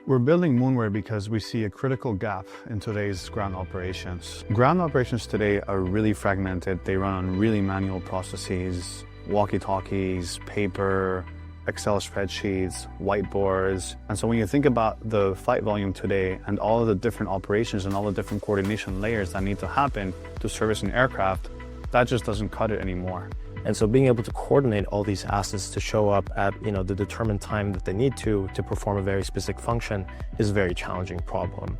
We're building Moonware because we see a critical gap in today's ground operations. Ground operations today are really fragmented. They run on really manual processes, walkie-talkies, paper, Excel spreadsheets, whiteboards. And so when you think about the flight volume today and all of the different operations and all the different coordination layers that need to happen to service an aircraft, that just doesn't cut it anymore. And so being able to coordinate all these assets to show up at the determined time that they need to perform a very specific function is a very challenging problem.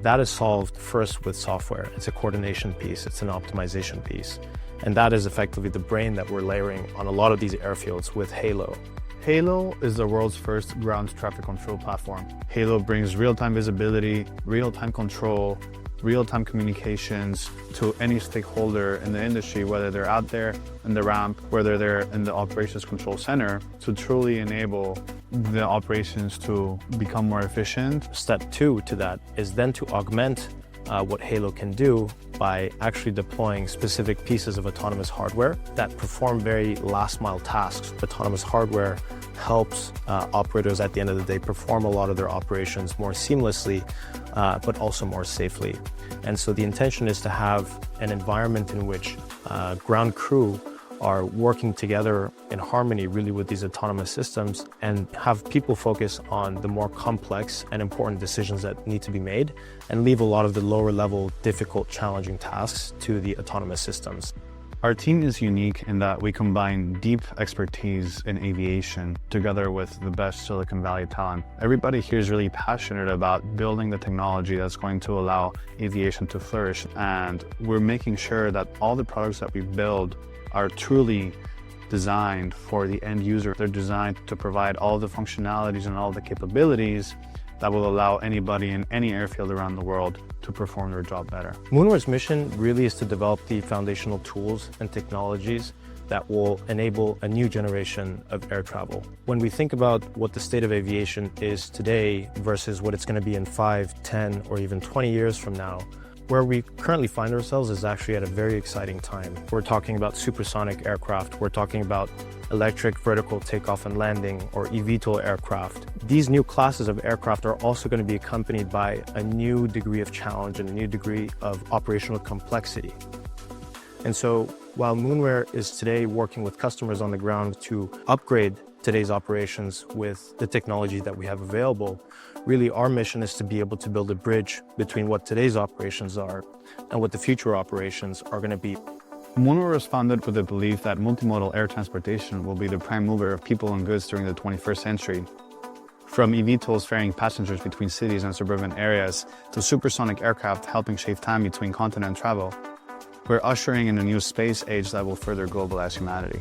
That is solved first with software. It's a coordination piece, it's an optimization piece. And that is effectively the brain that we're layering on a lot of these airfields with Halo. Halo is the world's first ground traffic control platform. Halo brings real-time visibility, real-time control, real-time communications to any stakeholder in the industry, whether they're out there in the ramp, whether they're in the operations control center, to truly enable the operations to become more efficient. Step two to that is then to augment what Halo can do by actually deploying specific pieces of autonomous hardware that perform very last-mile tasks. Autonomous hardware helps operators at the end of the day perform a lot of their operations more seamlessly, but also more safely. And so the intention is to have an environment in which ground crew are working together in harmony really with these autonomous systems and have people focus on the more complex and important decisions that need to be made and leave a lot of the lower level, difficult, challenging tasks to the autonomous systems. Our team is unique in that we combine deep expertise in aviation together with the best Silicon Valley talent. Everybody here is really passionate about building the technology that's going to allow aviation to flourish, and we're making sure that all the products that we build are truly designed for the end user. They're designed to provide all the functionalities and all the capabilities that will allow anybody in any airfield around the world to perform their job better. Moonware's mission really is to develop the foundational tools and technologies that will enable a new generation of air travel. When we think about what the state of aviation is today versus what it's going to be in 5, 10, or even 20 years from now, where we currently find ourselves is actually at a very exciting time. We're talking about supersonic aircraft, we're talking about electric vertical takeoff and landing, or eVTOL aircraft. These new classes of aircraft are also going to be accompanied by a new degree of challenge and a new degree of operational complexity. And so while Moonware is today working with customers on the ground to upgrade today's operations with the technology that we have available, really our mission is to be able to build a bridge between what today's operations are and what the future operations are going to be. Moonware was founded with the belief that multimodal air transportation will be the prime mover of people and goods during the 21st century. From eVTOLs ferrying passengers between cities and suburban areas to supersonic aircraft helping shave time between continent travel, we're ushering in a new space age that will further globalize humanity.